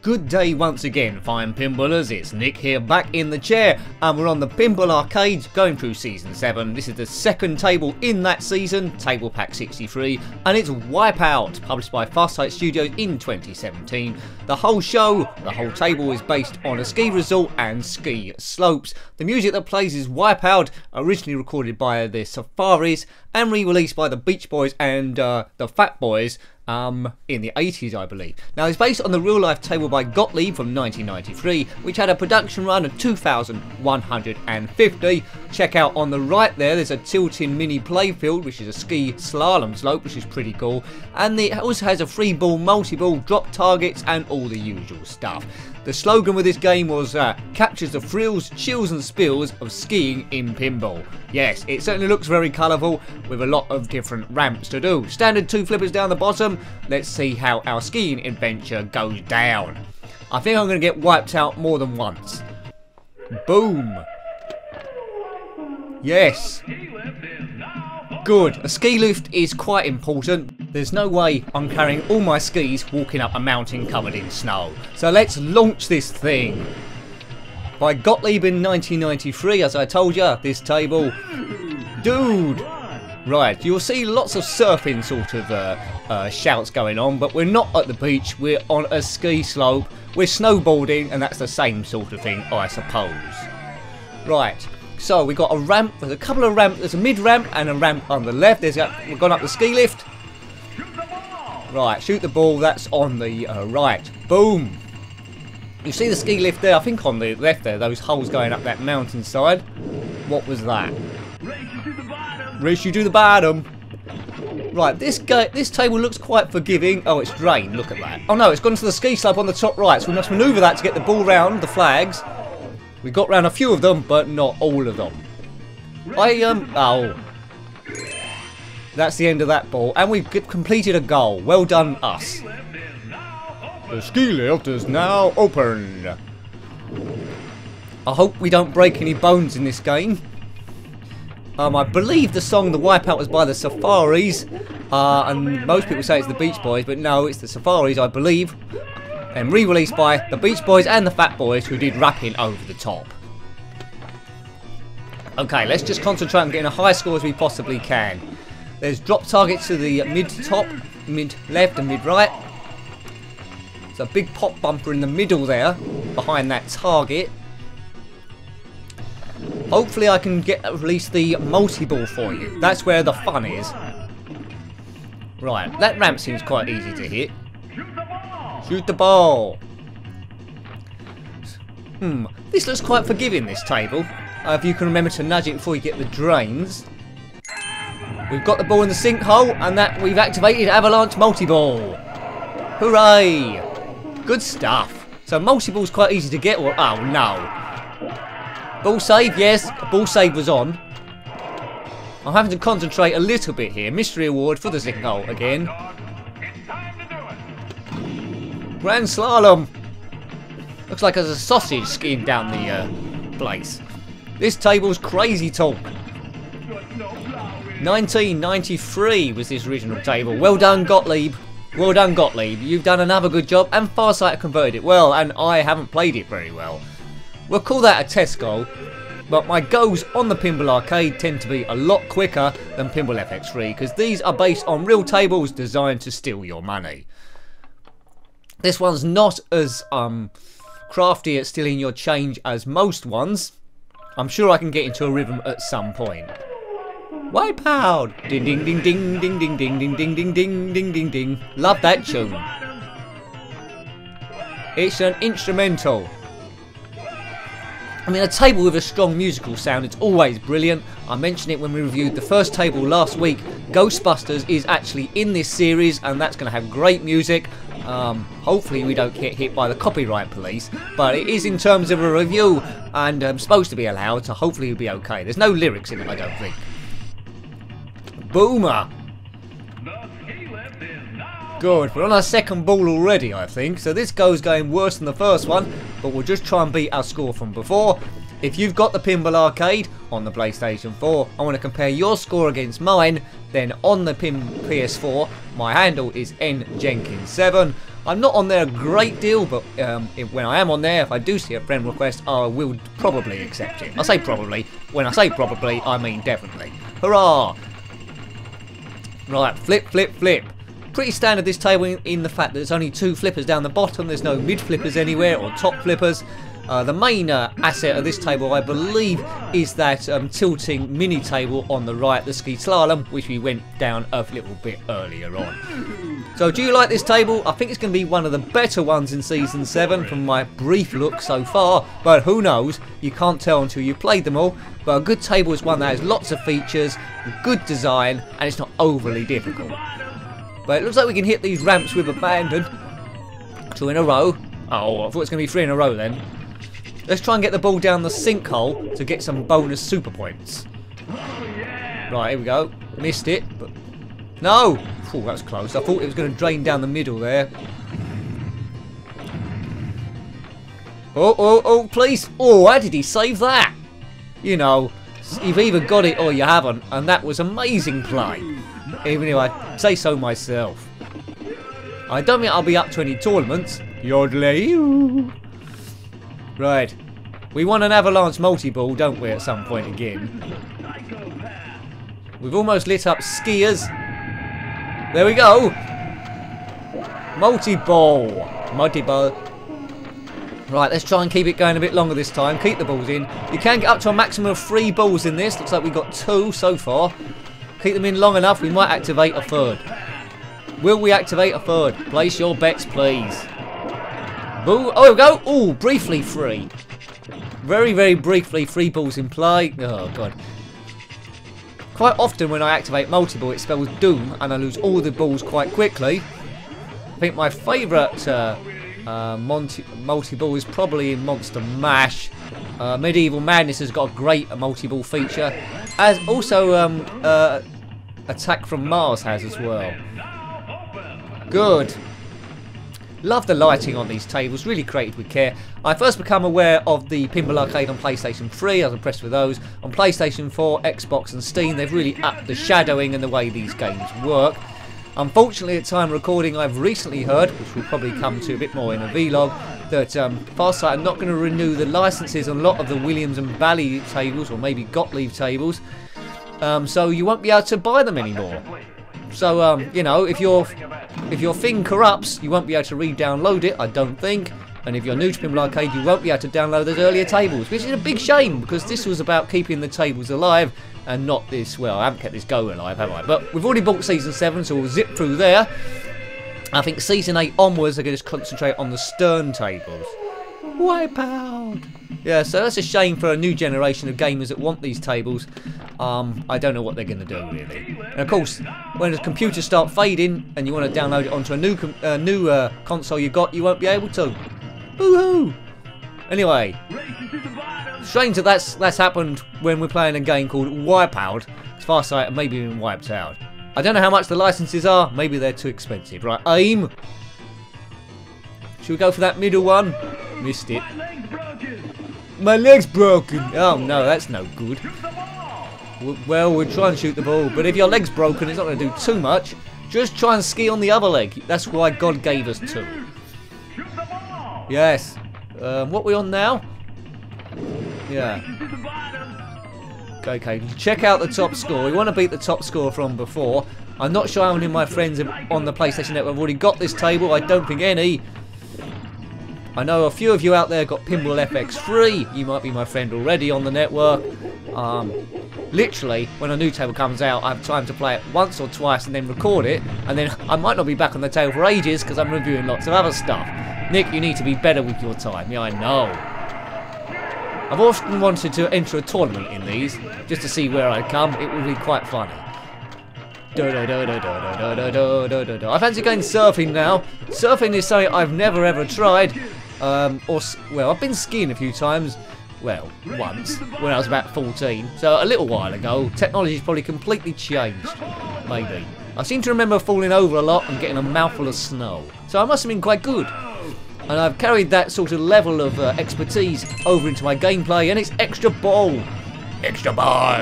Good day once again, fine pinballers. It's Nick here, back in the chair, and we're on the Pinball Arcade, going through Season 7. This is the second table in that season, Table Pack 63, and it's Wipeout, published by Farsight Studios in 2017. The whole show, the whole table, is based on a ski resort and ski slopes. The music that plays is Wipeout, originally recorded by the Safaris, and re-released by the Beach Boys and the Fat Boys, in the 80s, I believe. Now, it's based on the real-life table by Gottleb from 1993, which had a production run of 2,150. Check out on the right there's a tilting mini playfield, which is a ski slalom slope, which is pretty cool. And it also has a free ball, multi-ball, drop targets, and all the usual stuff. The slogan with this game was, captures the thrills, chills and spills of skiing in pinball. Yes, it certainly looks very colourful, with a lot of different ramps to do. Standard 2 flippers down the bottom. Let's see how our skiing adventure goes down. I think I'm going to get wiped out more than once. Boom. Yes. Good. A ski lift is quite important. There's no way I'm carrying all my skis walking up a mountain covered in snow. So let's launch this thing. By Gottleb in 1993, as I told you, this table. Dude! Right, you'll see lots of surfing sort of shouts going on, but we're not at the beach, we're on a ski slope. We're snowboarding, and that's the same sort of thing, I suppose. Right. So we've got a ramp, there's a couple of ramps, there's a mid-ramp and a ramp on the left. We've gone up the ski lift. Right, shoot the ball, that's on the right. Boom. You see the ski lift there, I think on the left there, those holes going up that mountainside. What was that? Race you to the bottom. Right, this table looks quite forgiving. Oh, it's drained, look at that. Oh no, it's gone to the ski slope on the top right, so we must manoeuvre that to get the ball round the flags. We got round a few of them, but not all of them. Oh. That's the end of that ball. And we've completed a goal. Well done, us. The ski lift is now open. I hope we don't break any bones in this game. I believe the song The Wipeout was by the Safaris. And most people say it's the Beach Boys, but no, it's the Safaris, I believe. And re-released by the Beach Boys and the Fat Boys, who did rapping over the top. Okay, let's just concentrate on getting a high score as we possibly can. There's drop targets to the mid-top, mid-left and mid-right. There's a big pop bumper in the middle there, behind that target. Hopefully I can get at least the multi-ball for you. That's where the fun is. Right, that ramp seems quite easy to hit. Shoot the ball. This looks quite forgiving, this table. If you can remember to nudge it before you get the drains. We've got the ball in the sinkhole, and that we've activated Avalanche Multi-Ball. Hooray! Good stuff. So multi-ball's quite easy to get. Or, oh no. Ball save, yes. Ball save was on. I'm having to concentrate a little bit here. Mystery award for the sinkhole again. Grand Slalom. Looks like there's a sausage skiing down the place. This table's crazy talk. 1993 was this original table. Well done, Gottleb. Well done, Gottleb. You've done another good job, and Farsight converted it well, and I haven't played it very well. We'll call that a test goal, but my goals on the Pinball Arcade tend to be a lot quicker than Pinball FX3, because these are based on real tables designed to steal your money. This one's not as crafty at stealing your change as most ones. I'm sure I can get into a rhythm at some point. Wipeout! Ding ding ding ding ding ding ding ding ding ding ding ding ding ding. Love that tune. It's an instrumental. I mean, a table with a strong musical sound, it's always brilliant. I mentioned it when we reviewed the first table last week. Ghostbusters is actually in this series, and that's going to have great music. Hopefully we don't get hit by the copyright police, but it is in terms of a review, and supposed to be allowed, so hopefully it'll be okay. There's no lyrics in it, I don't think. Boomer! Good, we're on our second ball already, I think, so this goes going worse than the first one, but we'll just try and beat our score from before. If you've got the Pinball Arcade on the PlayStation 4, I want to compare your score against mine, then on the PS4, my handle is njenkins7. I'm not on there a great deal, but when I am on there, if I do see a friend request, I will probably accept it. I say probably. When I say probably, I mean definitely. Hurrah! Right, flip, flip, flip. Pretty standard this table in the fact that there's only 2 flippers down the bottom. There's no mid flippers anywhere or top flippers. The main asset of this table, I believe, is that tilting mini table on the right, the ski slalom, which we went down a little bit earlier on. So do you like this table? I think it's going to be one of the better ones in Season 7 from my brief look so far, but who knows? You can't tell until you've played them all. But a good table is one that has lots of features, good design, and it's not overly difficult. But it looks like we can hit these ramps with abandon. 2 in a row. Oh, I thought it was going to be 3 in a row then. Let's try and get the ball down the sinkhole to get some bonus super points. Right, here we go. Missed it, but... No! Oh, that was close. I thought it was going to drain down the middle there. Oh, oh, oh, please. Oh, how did he save that? You know, you've either got it or you haven't, and that was amazing play. Even if I say so myself. I don't think I'll be up to any tournaments. Yodelay. Right. We want an avalanche multi-ball, don't we, at some point again? We've almost lit up skiers. There we go. Multi-ball. Multi-ball. Right, let's try and keep it going a bit longer this time. Keep the balls in. You can get up to a maximum of 3 balls in this. Looks like we've got 2 so far. Keep them in long enough, we might activate a 3rd. Will we activate a 3rd? Place your bets, please. Boo. Oh, here we go. Oh, briefly 3. Very, very briefly 3 balls in play. Oh, God. Quite often when I activate multi-ball, it spells doom, and I lose all the balls quite quickly. I think my favourite multi-ball is probably in Monster Mash. Medieval Madness has got a great multi-ball feature. As also Attack from Mars has as well. Good. Love the lighting on these tables, really created with care. I first became aware of the Pinball Arcade on PlayStation 3, I was impressed with those. On PlayStation 4, Xbox and Steam, they've really upped the shadowing and the way these games work. Unfortunately, at time recording, I've recently heard, which we'll probably come to a bit more in a vlog, that Farsight are not going to renew the licenses on a lot of the Williams and Bally tables, or maybe Gottleb tables, so you won't be able to buy them anymore. So, you know, if your thing corrupts, you won't be able to re-download it, I don't think. And if you're new to Pinball Arcade, you won't be able to download those earlier tables, which is a big shame, because this was about keeping the tables alive, and not this, well, I haven't kept this go alive, have I? But we've already bought Season 7, so we'll zip through there. I think Season 8 onwards, they're going to concentrate on the stern tables. Wipeout! Yeah, so that's a shame for a new generation of gamers that want these tables. I don't know what they're going to do, really. And of course, when the computers start fading and you want to download it onto a new console you got, you won't be able to. Boo-hoo! Anyway, strange that that's happened when we're playing a game called Wipeout. Farsight have maybe been wiped out. I don't know how much the licenses are. Maybe they're too expensive. Right, aim. Should we go for that middle one? Missed it. My leg's broken. Oh no, that's no good. Well, we'll try and shoot the ball, but if your leg's broken, it's not going to do too much. Just try and ski on the other leg. That's why God gave us 2. Yes. What are we on now? Yeah. Okay, check out the top score. We want to beat the top score from before. I'm not sure how many of my friends on the PlayStation Network have already got this table. I don't think any. I know a few of you out there got Pinball FX3. You might be my friend already on the network. Literally, when a new table comes out, I have time to play it once or twice and then record it. And then I might not be back on the table for ages because I'm reviewing lots of other stuff. Nick, you need to be better with your time. Yeah, I know. I've often wanted to enter a tournament in these, just to see where I come. It would be quite funny. I fancy going surfing now. Surfing is something I've never ever tried. Well, I've been skiing a few times. Well, once, when I was about 14. So a little while ago. Technology's probably completely changed. Maybe. I seem to remember falling over a lot and getting a mouthful of snow. So I must have been quite good. And I've carried that sort of level of expertise over into my gameplay, and it's extra ball. Extra ball.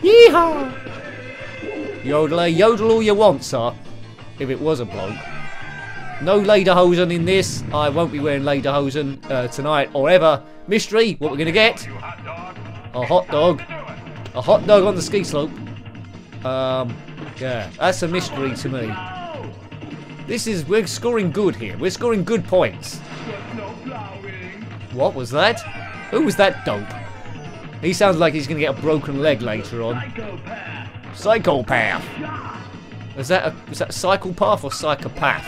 Yeehaw! Yodeler, yodel all you want, sir. If it was a bloke. No lederhosen in this. I won't be wearing lederhosen tonight or ever. Mystery, what we're going to get? A hot dog. A hot dog on the ski slope. Yeah, that's a mystery to me. We're scoring good here. We're scoring good points. What was that? Who was that dope? He sounds like he's going to get a broken leg later on. Psychopath. Is that psychopath or psychopath?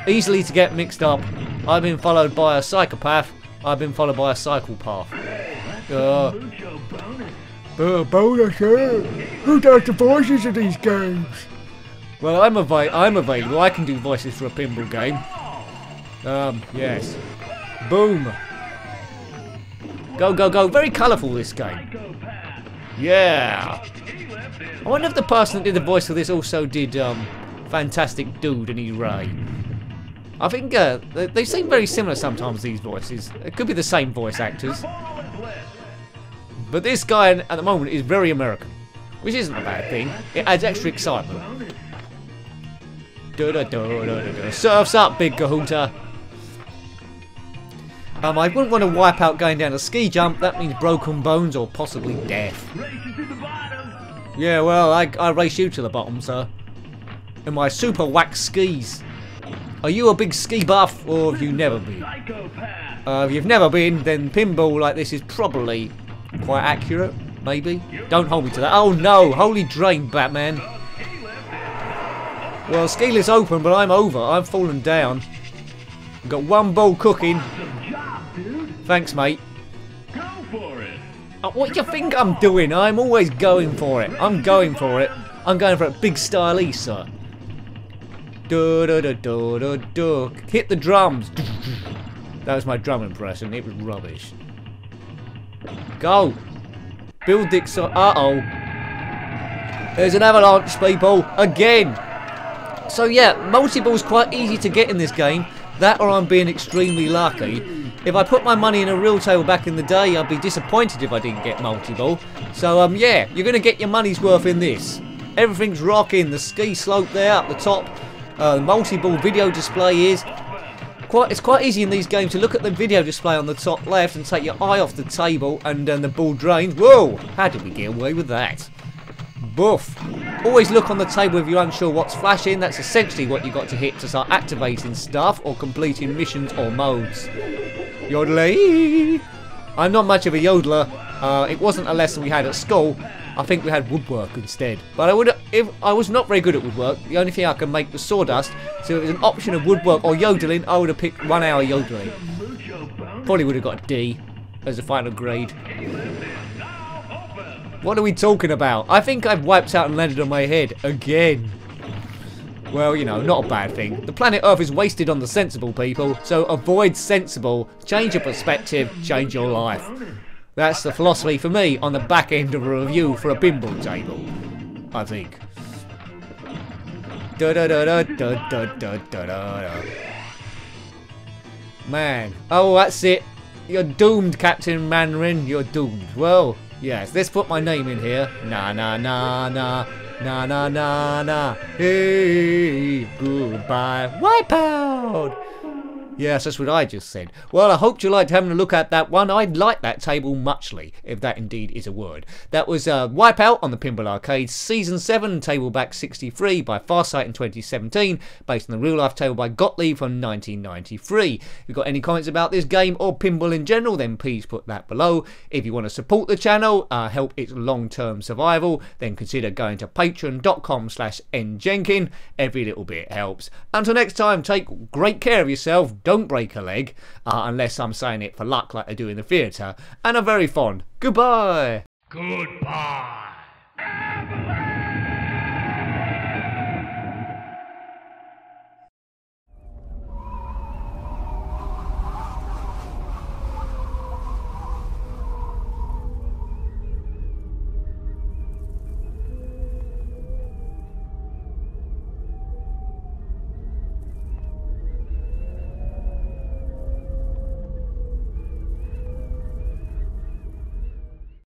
Easily to get mixed up. I've been followed by a psychopath. I've been followed by a psychopath. Bonus, who does the voices of these games? Well, I'm available. I can do voices for a pinball game. Yes. Boom. Go, go, go. Very colourful, this game. Yeah. I wonder if the person that did the voice for this also did Fantastic Dude and E-Ray. I think they seem very similar sometimes, these voices. It could be the same voice actors. But this guy at the moment is very American, which isn't a bad thing. It adds extra excitement. Surf's up, big Kahunta. I wouldn't want to wipe out going down a ski jump. That means broken bones or possibly death. Yeah, well, I race you to the bottom, sir. In my super wax skis. Are you a big ski buff, or have you never been? If you've never been, then pinball like this is probably quite accurate, maybe. Don't hold me to that. Oh no, holy drain, Batman. Well, ski lift's open, but I'm over. I've fallen down. I've got one ball cooking. Thanks, mate. What do you think I'm doing? I'm always going for it. I'm going for it. I'm going for it big style E, sir. Hit the drums. That was my drum impression. It was rubbish. Go. Build Dick. Uh-oh. There's an avalanche, people. Again. So yeah, multi-ball's quite easy to get in this game. That or I'm being extremely lucky. If I put my money in a real table back in the day, I'd be disappointed if I didn't get multi-ball. So yeah, you're going to get your money's worth in this. Everything's rocking. The ski slope there up the top. The multi-ball video display is. It's quite easy in these games to look at the video display on the top left and take your eye off the table and then the ball drains. Whoa! How did we get away with that? Boof. Always look on the table if you're unsure what's flashing. That's essentially what you got to hit to start activating stuff or completing missions or modes. Yodeler. I'm not much of a yodeler. It wasn't a lesson we had at school. I think we had woodwork instead. But if I was not very good at woodwork, the only thing I could make was sawdust. So if it was an option of woodwork or yodeling, I would have picked 1 hour yodeling. Probably would have got a D as a final grade. What are we talking about? I think I've wiped out and landed on my head again. Well, you know, not a bad thing. The planet Earth is wasted on the sensible people, so avoid sensible, change your perspective, change your life. That's the philosophy for me on the back end of a review for a pinball table, I think. Man. Oh, that's it. You're doomed, Captain Mandarin. You're doomed. Well, yes, let's put my name in here. Na na na na. Na na na na. Hey, goodbye. Wipeout! Yes, that's what I just said. Well, I hope you liked having a look at that one. I'd like that table muchly, if that indeed is a word. That was Wipeout on the Pinball Arcade Season 7, table back 63 by Farsight in 2017, based on the real-life table by Gottleb from 1993. If you've got any comments about this game or pinball in general, then please put that below. If you want to support the channel, help its long-term survival, then consider going to patreon.com/njenkin. Every little bit helps. Until next time, take great care of yourself. Don't break a leg, unless I'm saying it for luck like I do in the theatre. And I'm very fond. Goodbye. Goodbye.